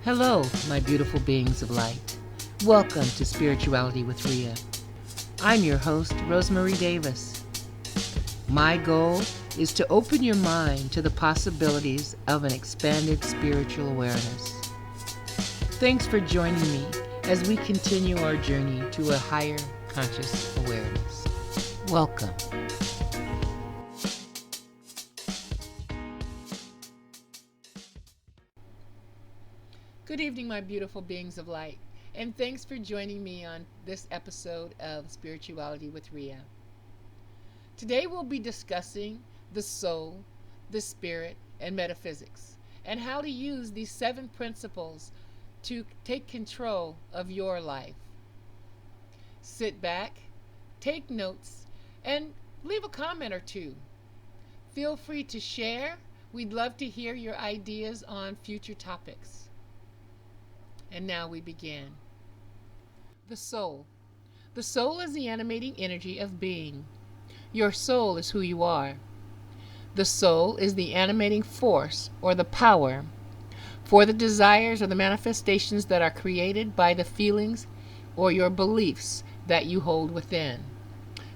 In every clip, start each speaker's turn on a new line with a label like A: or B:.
A: Hello, my beautiful beings of light. Welcome to Spirituality with Rhea. I'm your host, Rosemary Davis. My goal is to open your mind to the possibilities of an expanded spiritual awareness. Thanks for joining me as we continue our journey to a higher conscious awareness. Welcome. Good evening, my beautiful beings of light, and thanks for joining me on this episode of Spirituality with Rhea. Today we'll be discussing the soul, the spirit, and metaphysics, and how to use these 7 principles to take control of your life. Sit back, take notes, and leave a comment or two. Feel free to share. We'd love to hear your ideas on future topics. And now we begin. The soul. The soul is the animating energy of being. Your soul is who you are. The soul is the animating force or the power for the desires or the manifestations that are created by the feelings or your beliefs that you hold within.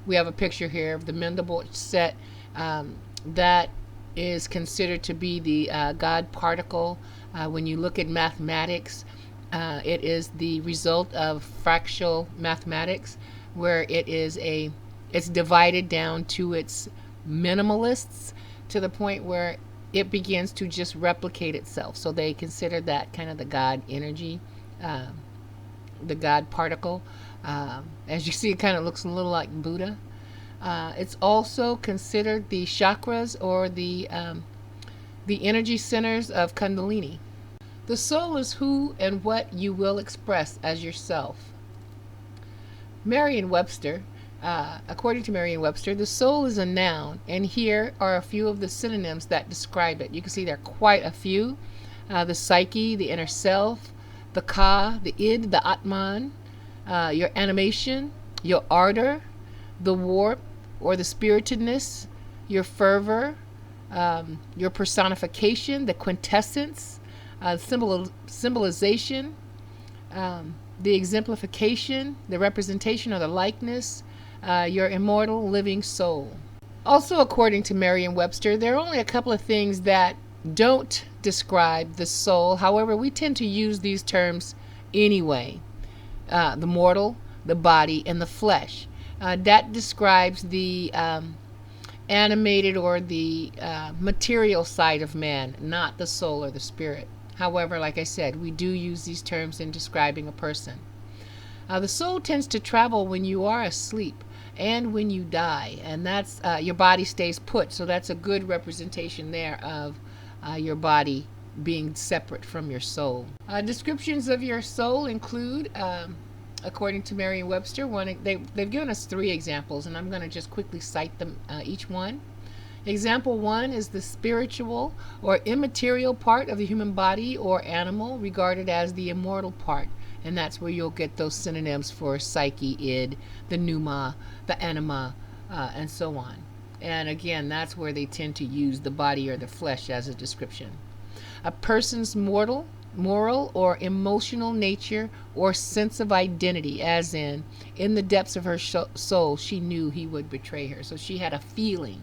A: We have a picture here of the Mendel set that is considered to be the God particle. When you look at mathematics, it is the result of fractal mathematics, where it's divided down to its minimalists to the point where it begins to just replicate itself. So they consider that kind of the God energy, the God particle. As you see, it kind of looks a little like Buddha. It's also considered the chakras or the energy centers of Kundalini. The soul is who and what you will express as yourself. Merriam-Webster, according to Merriam-Webster, the soul is a noun, and here are a few of the synonyms that describe it. You can see there are quite a few. The psyche, the inner self, the ka, the id, the atman, your animation, your ardor, the warmth or the spiritedness, your fervor, your personification, the quintessence, symbolization, the exemplification, the representation or the likeness, your immortal living soul. Also, according to Merriam-Webster, there are only a couple of things that don't describe the soul. However, we tend to use these terms anyway. The mortal, the body, and the flesh. That describes the animated or the material side of man, not the soul or the spirit. However, like I said, we do use these terms in describing a person. The soul tends to travel when you are asleep and when you die, and that's your body stays put. So that's a good representation there of your body being separate from your soul. Descriptions of your soul include, according to Merriam-Webster, they've given us 3 examples, and I'm going to just quickly cite them each one. Example 1 is the spiritual or immaterial part of the human body or animal, regarded as the immortal part. And that's where you'll get those synonyms for psyche, id, the pneuma, the anima, and so on. And again, that's where they tend to use the body or the flesh as a description. A person's moral or emotional nature or sense of identity, as in the depths of her soul, she knew he would betray her. So she had a feeling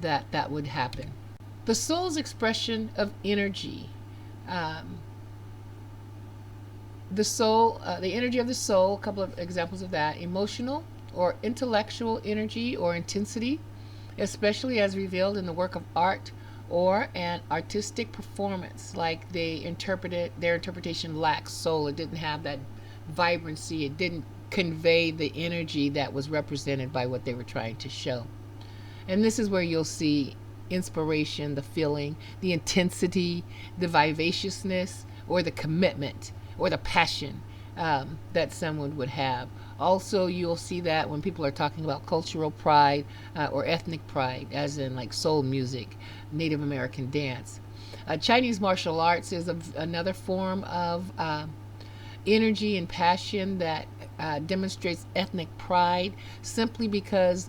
A: that would happen. The soul's expression of energy. The energy of the soul, a couple of examples of that. Emotional or intellectual energy or intensity, especially as revealed in the work of art or an artistic performance, like their interpretation lacks soul. It didn't have that vibrancy. It didn't convey the energy that was represented by what they were trying to show. And this is where you'll see inspiration, the feeling, the intensity, the vivaciousness, or the commitment, or the passion that someone would have. Also, you'll see that when people are talking about cultural pride or ethnic pride, as in like soul music, Native American dance. Chinese martial arts is another form of energy and passion that demonstrates ethnic pride, simply because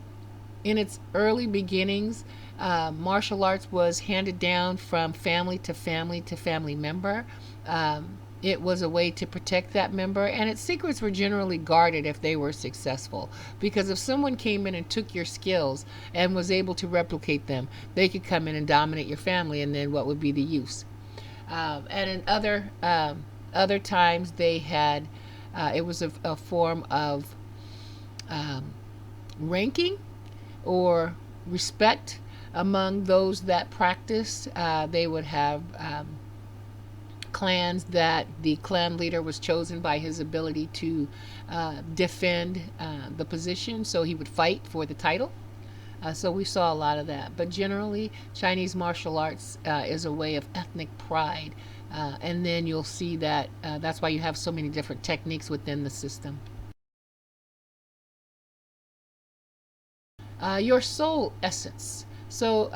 A: in its early beginnings, martial arts was handed down from family to family to family member. it was a way to protect that member, and its secrets were generally guarded if they were successful. Because if someone came in and took your skills and was able to replicate them, they could come in and dominate your family, and then what would be the use? And in other times, they had it was a form of ranking or respect among those that practiced. They would have clans that the clan leader was chosen by his ability to defend the position, so he would fight for the title. So we saw a lot of that. But generally, Chinese martial arts is a way of ethnic pride. And then you'll see that that's why you have so many different techniques within the system. Your soul essence. So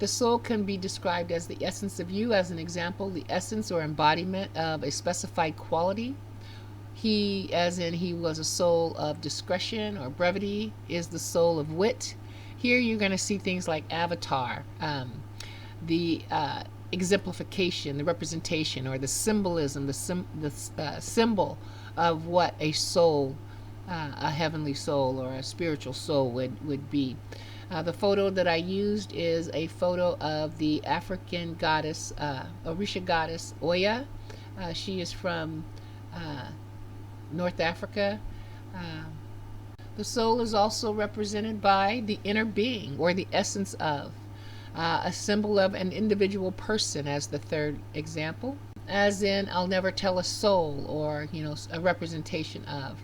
A: the soul can be described as the essence of you, as an example, the essence or embodiment of a specified quality. He, as in he was a soul of discretion or brevity, is the soul of wit. Here you're going to see things like avatar, the exemplification, the representation, or the symbolism, the symbol of what a soul, a heavenly soul or a spiritual soul would be. The photo that I used is a photo of the African goddess, Orisha goddess Oya. She is from North Africa. The soul is also represented by the inner being or the essence of, a symbol of an individual person as the third example, as in I'll never tell a soul, or a representation of,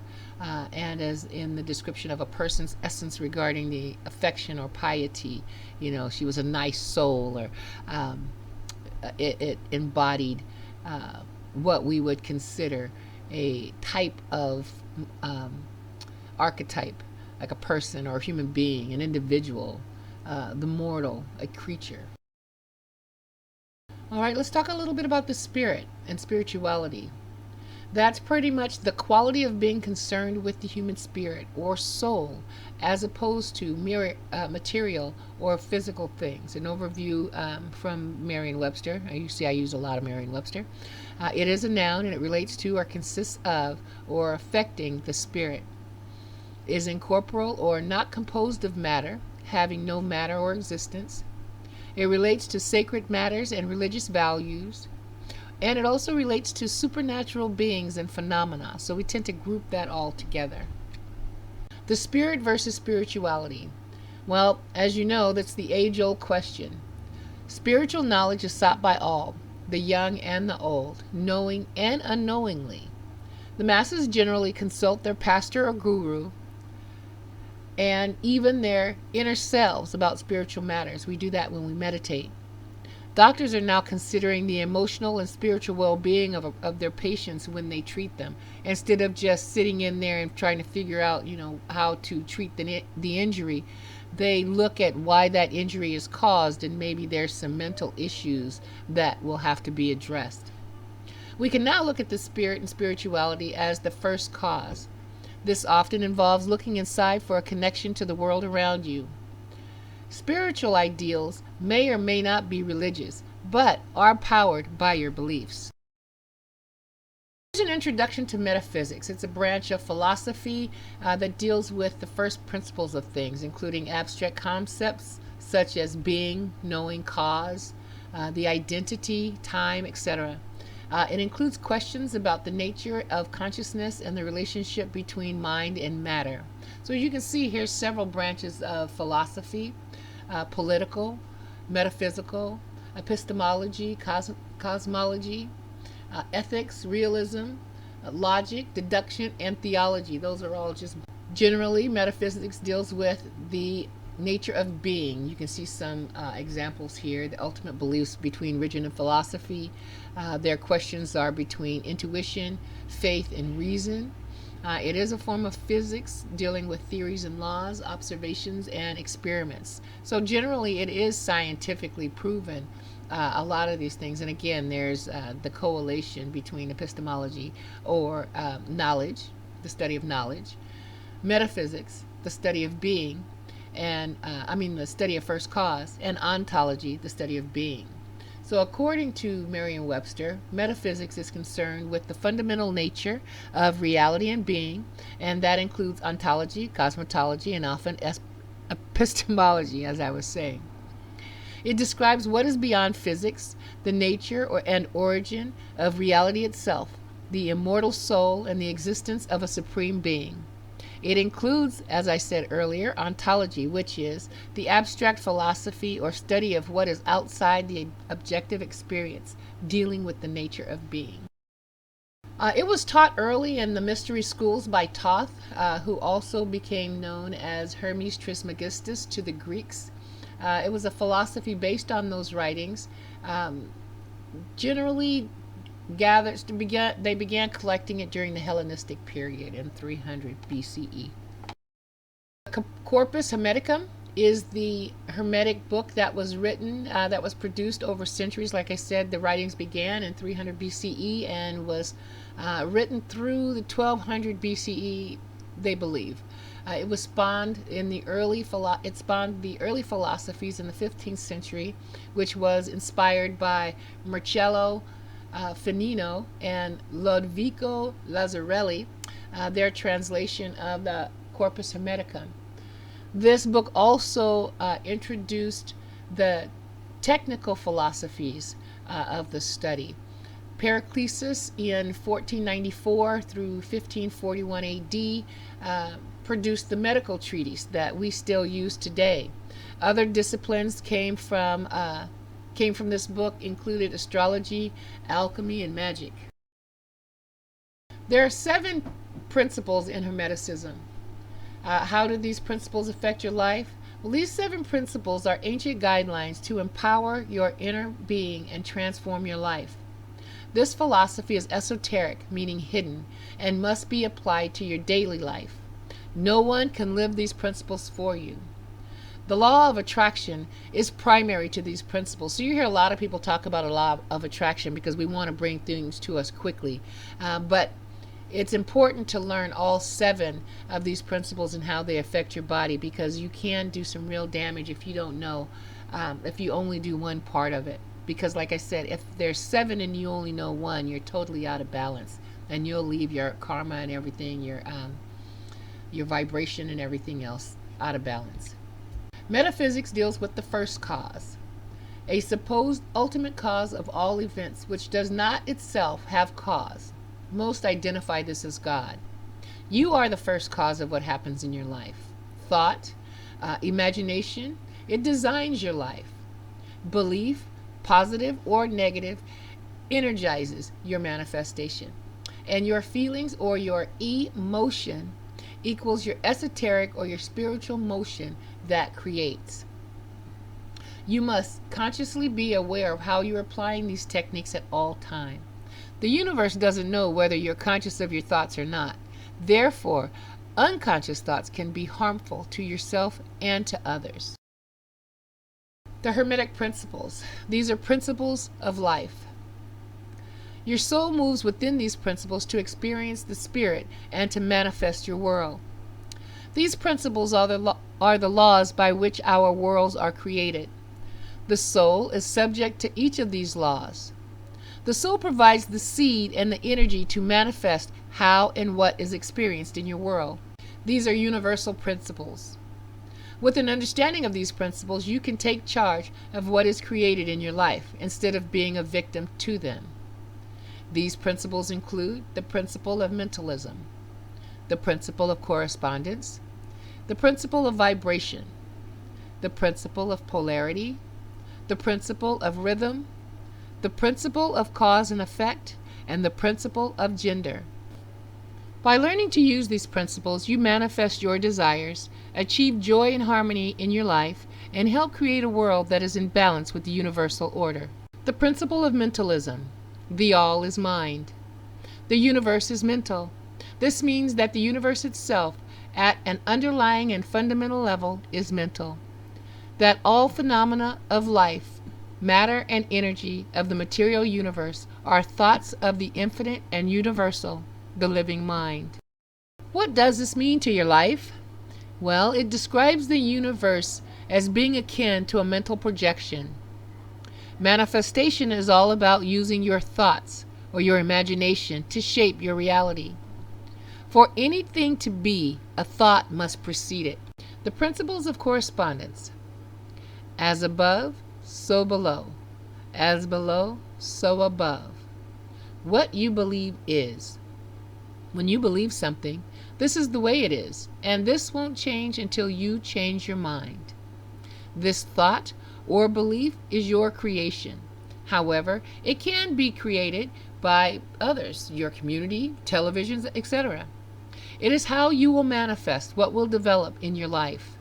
A: and as in the description of a person's essence regarding the affection or piety. She was a nice soul, or it embodied what we would consider a type of archetype, like a person or a human being, an individual, the mortal, a creature. All right, let's talk a little bit about the spirit and spirituality. That's pretty much the quality of being concerned with the human spirit or soul, as opposed to mere material or physical things. An overview from Merriam-Webster. You see I use a lot of Merriam-Webster. It is a noun, and it relates to or consists of or affecting the spirit. Is incorporeal or not composed of matter, having no matter or existence. It relates to sacred matters and religious values. And it also relates to supernatural beings and phenomena. So we tend to group that all together. The spirit versus spirituality. Well, as you know, that's the age-old question. Spiritual knowledge is sought by all, the young and the old, knowing and unknowingly. The masses generally consult their pastor or guru and even their inner selves about spiritual matters. We do that when we meditate. Doctors are now considering the emotional and spiritual well-being of their patients when they treat them, instead of just sitting in there and trying to figure out, how to treat the injury. They look at why that injury is caused, and maybe there's some mental issues that will have to be addressed. We can now look at the spirit and spirituality as the first cause. This often involves looking inside for a connection to the world around you. Spiritual ideals may or may not be religious, but are powered by your beliefs. Here's an introduction to metaphysics. It's a branch of philosophy that deals with the first principles of things, including abstract concepts such as being, knowing, cause, the identity, time, etc. It includes questions about the nature of consciousness and the relationship between mind and matter. So as you can see, here's several branches of philosophy: political, metaphysical, epistemology, cosmology, ethics, realism, logic, deduction, and theology. Those are all just generally, metaphysics deals with the nature of being. You can see some examples here. The ultimate beliefs between religion and philosophy. Their questions are between intuition, faith, and reason. It is a form of physics dealing with theories and laws, observations, and experiments. So generally it is scientifically proven, a lot of these things. And again, there's the correlation between epistemology or knowledge, the study of knowledge, metaphysics, the study of being, and the study of first cause, and ontology, the study of being. So, according to Merriam-Webster, metaphysics is concerned with the fundamental nature of reality and being, and that includes ontology, cosmology, and often epistemology, as I was saying. It describes what is beyond physics, the nature and origin of reality itself, the immortal soul, and the existence of a supreme being. It includes, as I said earlier, ontology, which is the abstract philosophy or study of what is outside the objective experience, dealing with the nature of being. It was taught early in the mystery schools by Thoth, who also became known as Hermes Trismegistus to the Greeks. It was a philosophy based on those writings, generally gathered. They began collecting it during the Hellenistic period in 300 BCE. Corpus Hermeticum is the Hermetic book that was written, that was produced over centuries. Like I said, the writings began in 300 BCE and was written through the 1200 BCE, they believe. It was spawned in the early philosophies in the 15th century, which was inspired by Marcello Finino and Lodovico Lazzarelli, their translation of the Corpus Hermeticum. This book also introduced the technical philosophies of the study. Paracelsus in 1494 through 1541 AD produced the medical treatise that we still use today. Other disciplines came from this book, included astrology, alchemy, and magic. There are 7 principles in Hermeticism. How do these principles affect your life? Well, these 7 principles are ancient guidelines to empower your inner being and transform your life. This philosophy is esoteric, meaning hidden, and must be applied to your daily life. No one can live these principles for you. The law of attraction is primary to these principles. So you hear a lot of people talk about a law of attraction because we want to bring things to us quickly. But it's important to learn all 7 of these principles and how they affect your body, because you can do some real damage if you don't know, if you only do one part of it. Because like I said, if there's 7 and you only know 1, you're totally out of balance, and you'll leave your karma and everything, your vibration and everything else out of balance. Metaphysics deals with the first cause, a supposed ultimate cause of all events which does not itself have cause. Most identify this as God. You are the first cause of what happens in your life. Thought, imagination, it designs your life. Belief, positive or negative, energizes your manifestation. And your feelings or your emotion equals your esoteric or your spiritual motion that creates. You must consciously be aware of how you're applying these techniques at all times. The universe doesn't know whether you're conscious of your thoughts or not. Therefore, unconscious thoughts can be harmful to yourself and to others. The Hermetic principles. These are principles of life. Your soul moves within these principles to experience the spirit and to manifest your world. These principles are the laws by which our worlds are created. The soul is subject to each of these laws. The soul provides the seed and the energy to manifest how and what is experienced in your world. These are universal principles. With an understanding of these principles, you can take charge of what is created in your life instead of being a victim to them. These principles include the principle of mentalism, the principle of correspondence, the principle of vibration, the principle of polarity, the principle of rhythm, the principle of cause and effect, and the principle of gender. By learning to use these principles, you manifest your desires, achieve joy and harmony in your life, and help create a world that is in balance with the universal order. The principle of mentalism. The all is mind. The universe is mental. This means that the universe itself, at an underlying and fundamental level, is mental. That all phenomena of life, matter and energy of the material universe are thoughts of the infinite and universal, the living mind. What does this mean to your life? Well, it describes the universe as being akin to a mental projection. Manifestation is all about using your thoughts or your imagination to shape your reality. For anything to be, a thought must precede it. The principles of correspondence. As above, so below. As below, so above. What you believe is. When you believe something, this is the way it is, and this won't change until you change your mind. This thought or belief is your creation. However, it can be created by others, your community, televisions, etc. It is how you will manifest what will develop in your life.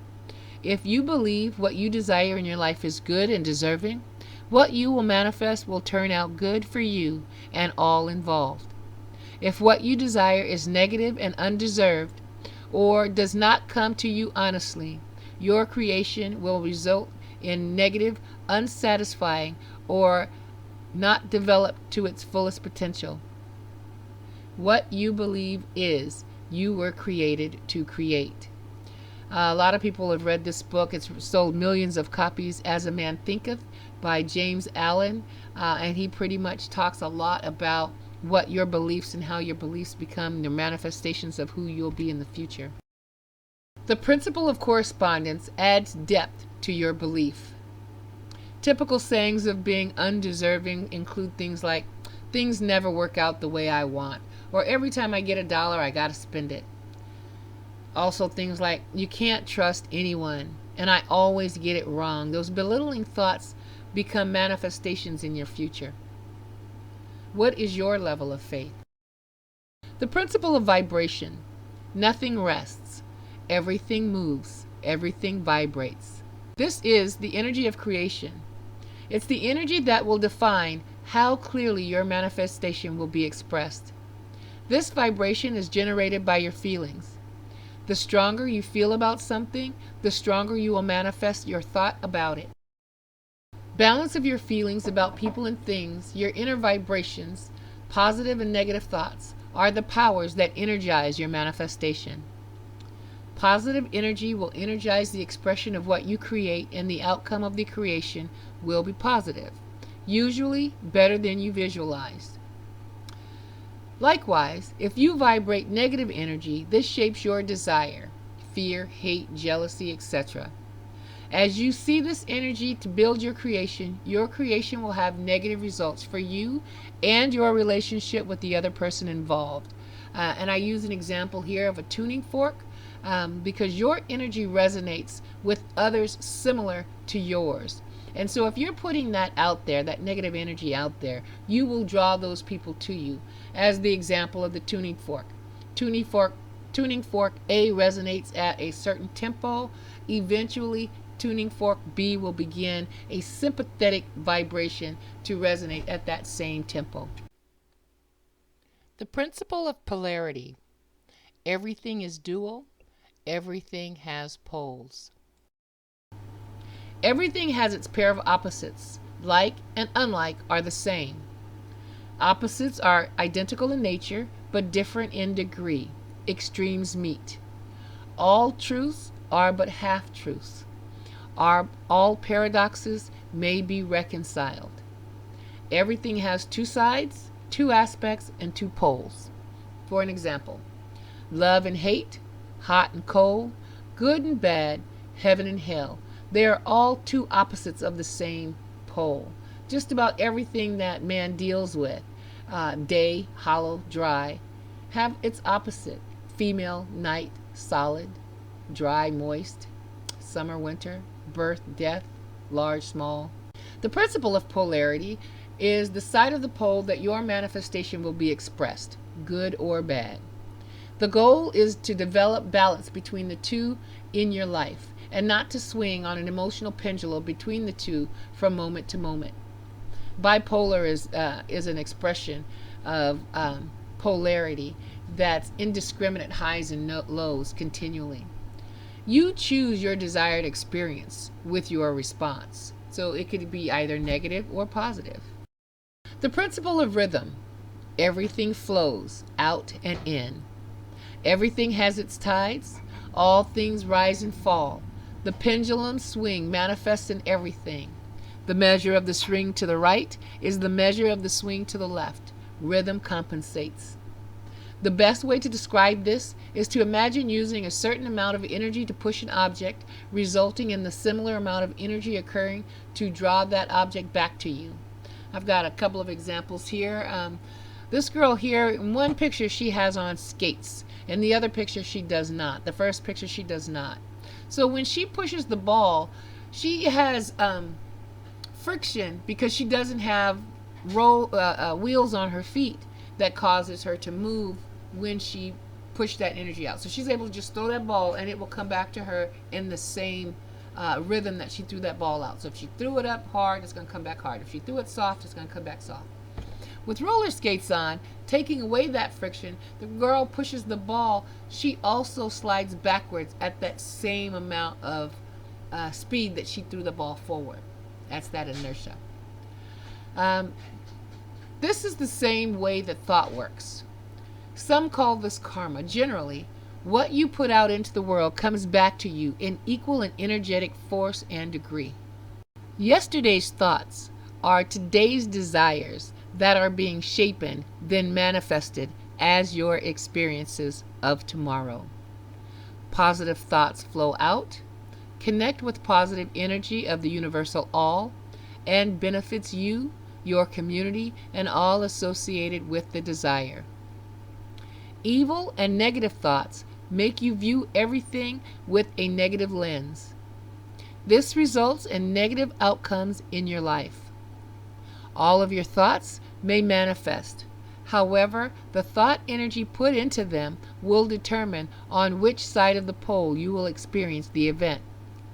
A: If you believe what you desire in your life is good and deserving, what you will manifest will turn out good for you and all involved. If what you desire is negative and undeserved, or does not come to you honestly, your creation will result in negative, unsatisfying, or not developed to its fullest potential. What you believe is, you were created to create. A lot of people have read this book. It's sold millions of copies, As a Man Thinketh, by James Allen, and he pretty much talks a lot about what your beliefs and how your beliefs become the manifestations of who you'll be in the future. The principle of correspondence adds depth to your belief. Typical sayings of being undeserving include things like, things never work out the way I want, or every time I get $1, I gotta spend it. Also things like, you can't trust anyone, and I always get it wrong. Those belittling thoughts become manifestations in your future. What is your level of faith? The principle of vibration. Nothing rests. Everything moves. Everything vibrates. This is the energy of creation. It's the energy that will define how clearly your manifestation will be expressed. This vibration is generated by your feelings. The stronger you feel about something, the stronger you will manifest your thought about it. Balance of your feelings about people and things, your inner vibrations, positive and negative thoughts, are the powers that energize your manifestation. Positive energy will energize the expression of what you create, and the outcome of the creation will be positive, usually better than you visualized. Likewise, if you vibrate negative energy, this shapes your desire, fear, hate, jealousy, etc. As you see this energy to build your creation will have negative results for you and your relationship with the other person involved. And I use an example here of a tuning fork because your energy resonates with others similar to yours. And so if you're putting that out there, that negative energy out there, you will draw those people to you. As the example of the tuning fork. Tuning fork A resonates at a certain tempo. Eventually, tuning fork B will begin a sympathetic vibration to resonate at that same tempo. The principle of polarity. Everything is dual. Everything has poles. Everything has its pair of opposites. Like and unlike are the same. Opposites are identical in nature, but different in degree. Extremes meet. All truths are but half-truths. All paradoxes may be reconciled. Everything has two sides, two aspects, and two poles. For an example, love and hate, hot and cold, good and bad, heaven and hell. They are all two opposites of the same pole. Just about everything that man deals with, day, hollow, dry, have its opposite. Female, night, solid, dry, moist, summer, winter, birth, death, large, small. The principle of polarity is the side of the pole that your manifestation will be expressed, good or bad. The goal is to develop balance between the two in your life and not to swing on an emotional pendulum between the two from moment to moment. Bipolar is an expression of polarity that's indiscriminate highs and lows continually. You choose your desired experience with your response, so it could be either negative or positive. The principle of rhythm. Everything flows out and in. Everything has its tides. All things rise and fall. The pendulum swing manifests in everything. The measure of the swing to the right is the measure of the swing to the left. Rhythm compensates. The best way to describe this is to imagine using a certain amount of energy to push an object, resulting in the similar amount of energy occurring to draw that object back to you. I've got a couple of examples here. This girl here, in one picture she has on skates. In the other picture she does not. The first picture she does not. So when she pushes the ball, she has friction because she doesn't have wheels on her feet that causes her to move when she pushed that energy out. So she's able to just throw that ball and it will come back to her in the same rhythm that she threw that ball out. So if she threw it up hard, it's going to come back hard. If she threw it soft, it's going to come back soft. With roller skates on, taking away that friction, the girl pushes the ball, she also slides backwards at that same amount of speed that she threw the ball forward. That's that inertia. This is the same way that thought works. Some call this karma. Generally, what you put out into the world comes back to you in equal and energetic force and degree. Yesterday's thoughts are today's desires that are being shapen, then manifested as your experiences of tomorrow. Positive thoughts flow out, connect with positive energy of the universal all, and benefits you, your community, and all associated with the desire. Evil and negative thoughts make you view everything with a negative lens. This results in negative outcomes in your life. All of your thoughts may manifest. However, the thought energy put into them will determine on which side of the pole you will experience the event.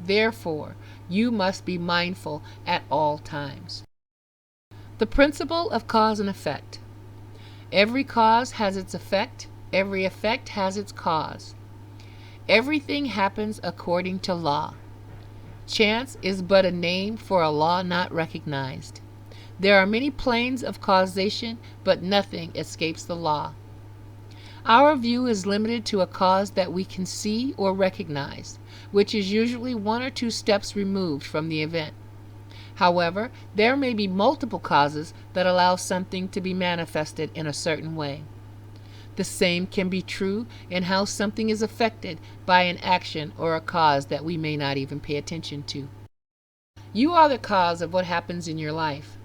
A: Therefore, you must be mindful at all times. The principle of cause and effect. Every cause has its effect. Every effect has its cause. Everything happens according to law. Chance is but a name for a law not recognized. There are many planes of causation, but nothing escapes the law. Our view is limited to a cause that we can see or recognize, which is usually 1 or 2 steps removed from the event. However, there may be multiple causes that allow something to be manifested in a certain way. The same can be true in how something is affected by an action or a cause that we may not even pay attention to. You are the cause of what happens in your life.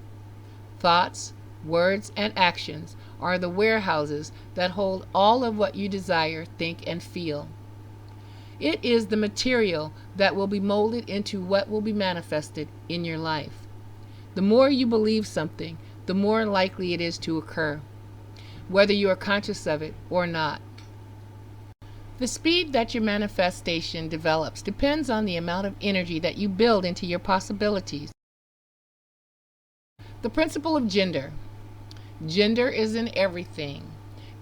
A: Thoughts, words, and actions are the warehouses that hold all of what you desire, think, and feel. It is the material that will be molded into what will be manifested in your life. The more you believe something, the more likely it is to occur, whether you are conscious of it or not. The speed that your manifestation develops depends on the amount of energy that you build into your possibilities. The principle of gender. Gender is in everything.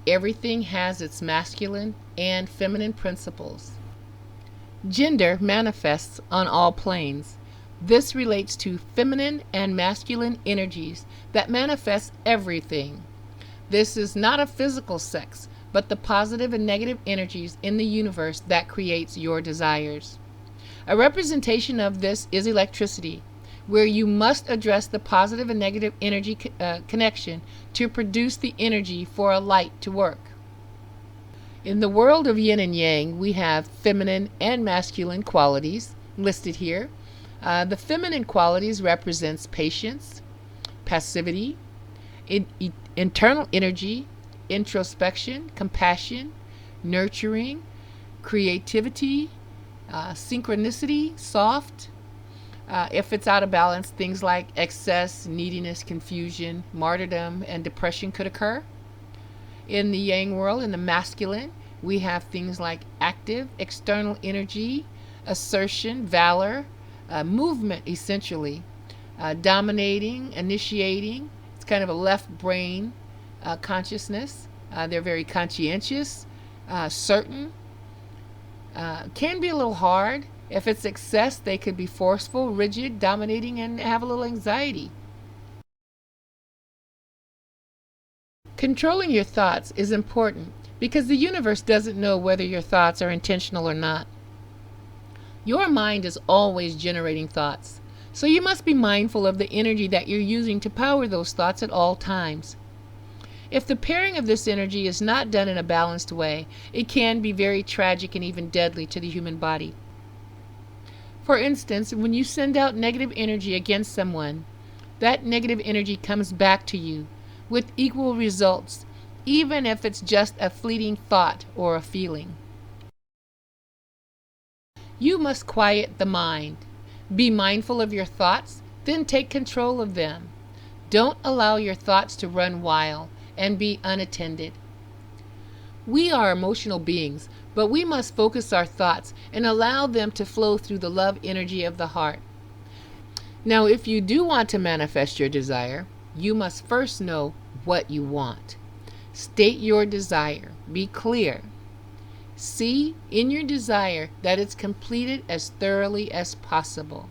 A: Everything has its masculine and feminine principles. Gender manifests on all planes. This relates to feminine and masculine energies that manifest everything. This is not a physical sex, but the positive and negative energies in the universe that creates your desires. A representation of this is electricity, where you must address the positive and negative energy connection to produce the energy for a light to work. In the world of yin and yang, we have feminine and masculine qualities listed here. The feminine qualities represents patience, passivity, internal energy, introspection, compassion, nurturing, creativity, synchronicity, soft. If it's out of balance, things like excess, neediness, confusion, martyrdom, and depression could occur. In the yang world, in the masculine, we have things like active, external energy, assertion, valor, movement essentially, dominating, initiating. It's kind of a left brain consciousness. They're very conscientious, certain. Can be a little hard. If it's excess, they could be forceful, rigid, dominating, and have a little anxiety. Controlling your thoughts is important because the universe doesn't know whether your thoughts are intentional or not. Your mind is always generating thoughts. So you must be mindful of the energy that you're using to power those thoughts at all times. If the pairing of this energy is not done in a balanced way, it can be very tragic and even deadly to the human body. For instance, when you send out negative energy against someone, that negative energy comes back to you with equal results, even if it's just a fleeting thought or a feeling. You must quiet the mind. Be mindful of your thoughts, then take control of them. Don't allow your thoughts to run wild and be unattended. We are emotional beings, but we must focus our thoughts and allow them to flow through the love energy of the heart. Now, if you do want to manifest your desire, you must first know what you want. State your desire. Be clear. See in your desire that it's completed as thoroughly as possible.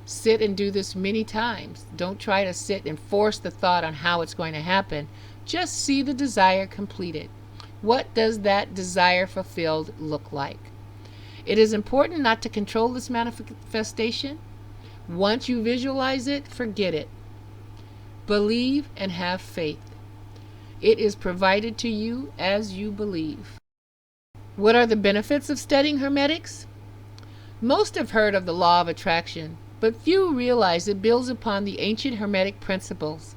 A: Sit and do this many times. Don't try to sit and force the thought on how it's going to happen. Just see the desire completed. What does that desire fulfilled look like? It is important not to control this manifestation. Once you visualize it, forget it. Believe and have faith. It is provided to you as you believe. What are the benefits of studying Hermetics? Most have heard of the law of attraction, but few realize it builds upon the ancient Hermetic principles.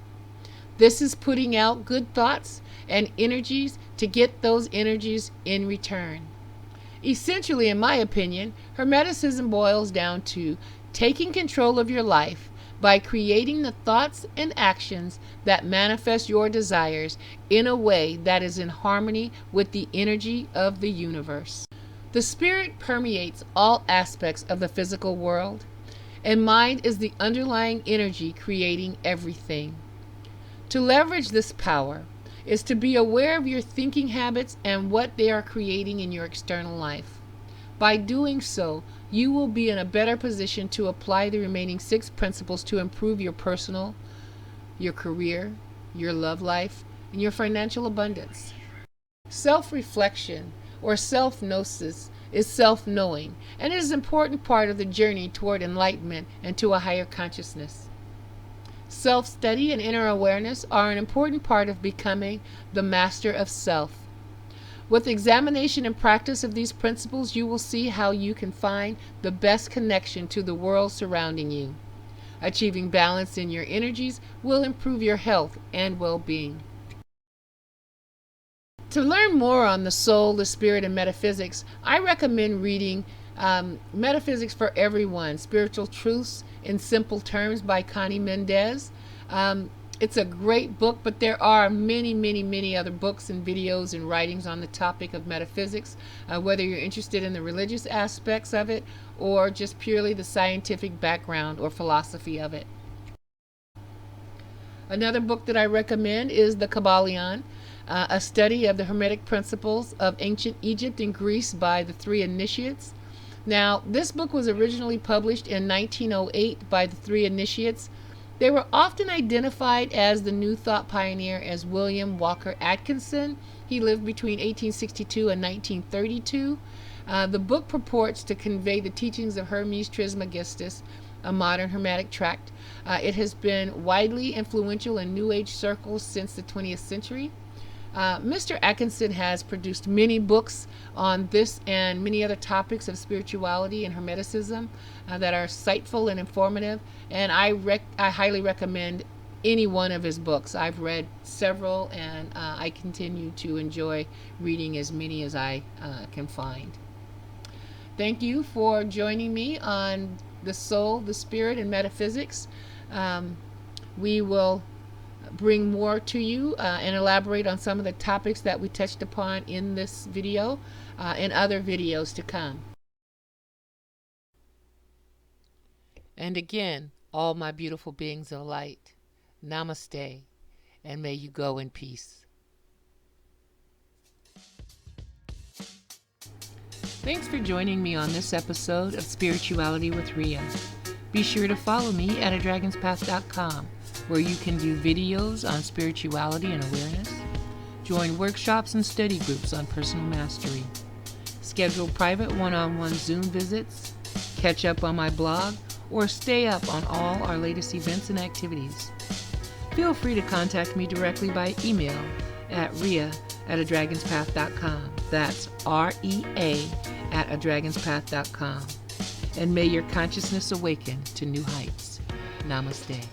A: This is putting out good thoughts and energies to get those energies in return. Essentially, in my opinion, Hermeticism boils down to taking control of your life by creating the thoughts and actions that manifest your desires in a way that is in harmony with the energy of the universe. The spirit permeates all aspects of the physical world, and mind is the underlying energy creating everything. To leverage this power is to be aware of your thinking habits and what they are creating in your external life. By doing so, you will be in a better position to apply the remaining 6 principles to improve your personal, your career, your love life, and your financial abundance. Self-reflection or self-gnosis is self-knowing, and it is an important part of the journey toward enlightenment and to a higher consciousness. Self-study and inner awareness are an important part of becoming the master of self. With examination and practice of these principles, you will see how you can find the best connection to the world surrounding you. Achieving balance in your energies will improve your health and well-being. To learn more on the soul, the spirit, and metaphysics, I recommend reading Metaphysics for Everyone, Spiritual Truths in Simple Terms by Connie Mendez. It's a great book, but there are many other books and videos and writings on the topic of metaphysics, whether you're interested in the religious aspects of it or just purely the scientific background or philosophy of it. Another book that I recommend is The Kybalion, a study of the Hermetic principles of ancient Egypt and Greece by the 3 initiates. Now, this book was originally published in 1908 by the 3 initiates. They were often identified as the New Thought pioneer as William Walker Atkinson. He lived between 1862 and 1932. The book purports to convey the teachings of Hermes Trismegistus, a modern Hermetic tract. It has been widely influential in New Age circles since the 20th century. Mr. Atkinson has produced many books on this and many other topics of spirituality and Hermeticism that are insightful and informative, and I highly recommend any one of his books. I've read several, and I continue to enjoy reading as many as I can find. Thank you for joining me on the soul, the spirit, and metaphysics. We will bring more to you and elaborate on some of the topics that we touched upon in this video and other videos to come. And again, all my beautiful beings of light, namaste, and may you go in peace. Thanks for joining me on this episode of Spirituality with Rhea. Be sure to follow me at adragonspath.com, where you can view videos on spirituality and awareness, join workshops and study groups on personal mastery, schedule private one-on-one Zoom visits, catch up on my blog, or stay up on all our latest events and activities. Feel free to contact me directly by email at rea@adragonspath.com. That's REA@adragonspath.com. And may your consciousness awaken to new heights. Namaste.